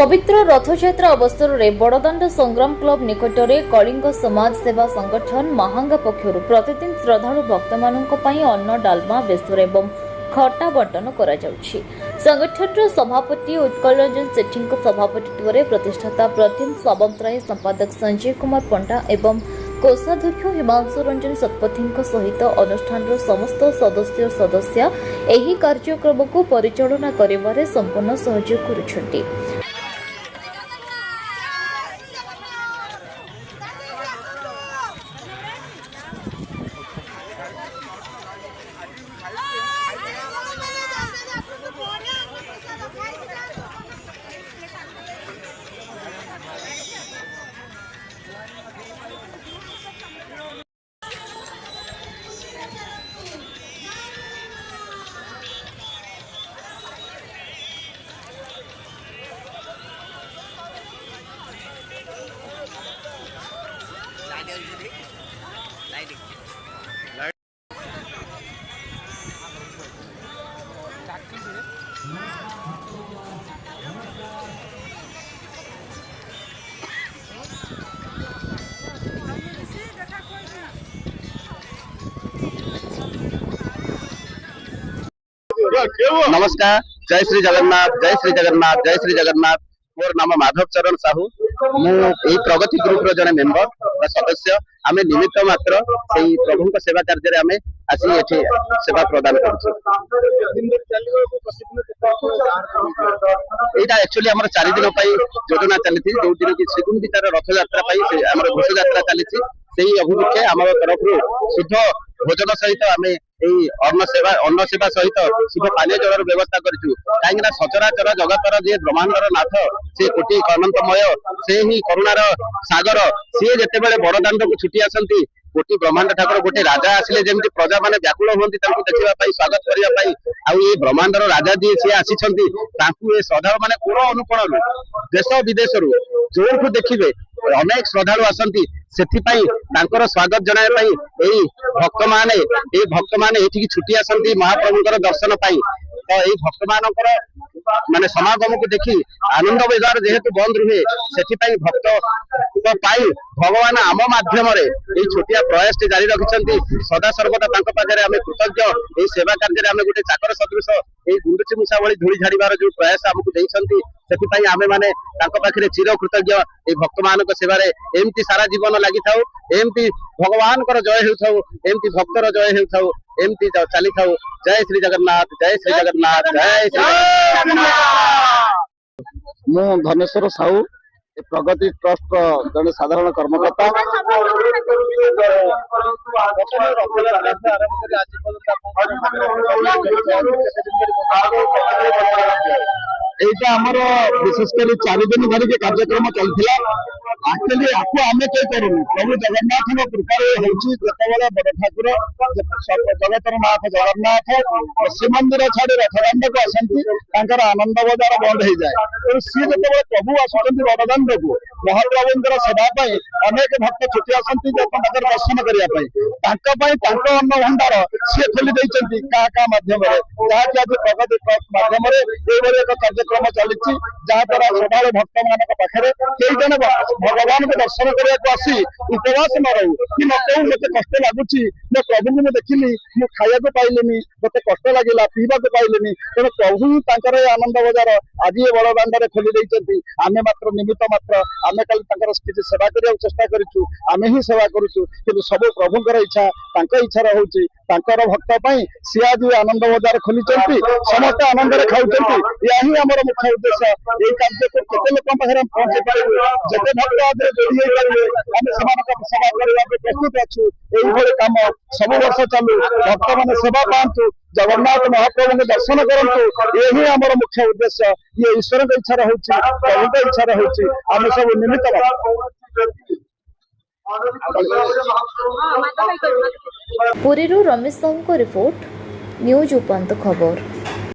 पवित्र रथयात्रा अवसर में बड़दाण्ड संग्राम क्लब निकट में कलिंग समाज सेवा संगठन महांगा पक्षर प्रतिदिन श्रद्धालु भक्त मानक अन्न डालमा बेसर एवं खटा बंटन करा जाउछि। संगठन सभापति उत्कल रंजन सेठी सभापतित्व प्रतिष्ठाता प्रतिम सावंतराय संपादक संजय कुमार पंडा एवं कोषाध्यक्ष हिमांशु रंजन शतपथी सहित अनुष्ठान समस्त सदस्य एही कार्यक्रम को परिचालना करिबारे संपूर्ण सहयोग करुछन्ति। नमस्कार, जय श्री जगन्नाथ, जय श्री जगन्नाथ, जय श्री जगन्नाथ। मोर नाम माधव चरण साहू। मु प्रगति ग्रुप रो जने मेंबर सदस्य। आमे निमित्त मात्र सेही प्रभु को सेवा कार्य रे आमे आसी एठी सेवा प्रदान करछु। एटा एक्चुअली हमर 4 दिन पई योजना चलती, जो दिन की श्रीगुंडीचार रथ यात्रा पई हमर घोष यात्रा चलती। सेही अभिमुखे हमर तरफ शुद्ध भोजन सहित आमे अन्न सेवा सहित शुद्ध पानीय जल व्यवस्था करूँ। कहीं सचराचर जगतर जी ब्रह्मांडर नाथ से कोटि अनंतमय से ही करुणार सागर सी जिते बड़दाण्ड को छुटी आसती गोटी ब्रह्मांड ठाकुर गोटे राजा आसिले जमी प्रजा मैंने व्याकुल हमें देखा स्वागत करने आई ब्रह्मांडर राजा जी सी आसी श्रद्धा मैंने कोण अनुकोण देश विदेश जो देखिए अनेक श्रद्धालु आसती से स्वागत जनाया भक्त माने छुट्टी आसती महाप्रभुଙ୍କର दर्शन पाई। तो यही भक्त मानकर माने समागम को देखी आनंद बजार जेहेतु बंद रुहे से भक्त भगवान आम माध्यम छोटिया प्रयास जारी रखिंट सदा सर्वदा पाखे आम कृतज्ञ। यही सेवा कार्य आम गोटे चाकर सदृश यही गुंडुची मूषा भली धूली झाड़ार जो प्रयास आमको देती आमे माने पाखे चिर कृतज्ञ। ये भक्त मान सेवारे एमती सारा जीवन लगी था एमती भगवान जय हो भक्तर जय हो एमती चली था। जय श्री जगन्नाथ, जय श्री जगन्नाथ, जय श्री जगन्नाथ। मु धनेश्वर साहू प्रगति ट्रस्ट जड़े साधारण कर्मकर्ता। এইটা আমার বিশেষ করে 4 দিন ধরে कार्यक्रम चलता। एक्चुअली आपको आम कई करूँ प्रभु जगन्नाथ कृपा हूँ जिते बड़ ठाकुर जगतर नाथ जगन्नाथ श्रीमंदिर छाड़ी रथदाण्ड को आसती आनंद बजार बंद हो जाए। तेणु सी जो प्रभु आसुँच बड़दाण्ड को महाप्रभुंर सेवाई अनेक भक्त छुट्टी आसती दर्शन करने अन्न भंडार सी खोली देती क्या माध्यम जहाँकि आज प्रगति ट्रस्ट माध्यम एक कार्यक्रम चली जहाद्वारा श्रद्धालु भक्त मान पाखे कई जन भगवान को दर्शन करने को आसी उपवास न रू कि न कहूँ मत कष्ट लगुच मो प्रभु को देखिली मुझे खाया पाइलिनी मत कष्ट लगे पीवा पाइलिनी। तेणु प्रभु ही आनंद बजार आज ये बड़दाण्ड खोली देती आम मात्र निमित्त मात्र आम खाली किसी सेवा करने चेष्टा करूँ आम ही सेवा करूँ कि सब प्रभुंर इच्छा इच्छा रोचे भक्त सी आज आनंद बजार खोली समस्त आनंद खाऊँ यही आम मुख्य उद्देश्य। यही कार्य को केते लोक पाखे पहुंचे पारे जिते भक्त जोड़ी पारे आम सेवा करने प्रस्तुत अच्छु। यही कम सब वर्ष चलू भक्त मैंने सेवा पातु जगन्नाथ महाप्रभु के दर्शन करूँ यही आम मुख्य उद्देश्य। ये ईश्वर की इच्छा रोचे प्रभु की इच्छा रोचे आम सब निमित्त। पुरी रमेश साहू को रिपोर्ट न्यूज उपांत खबर।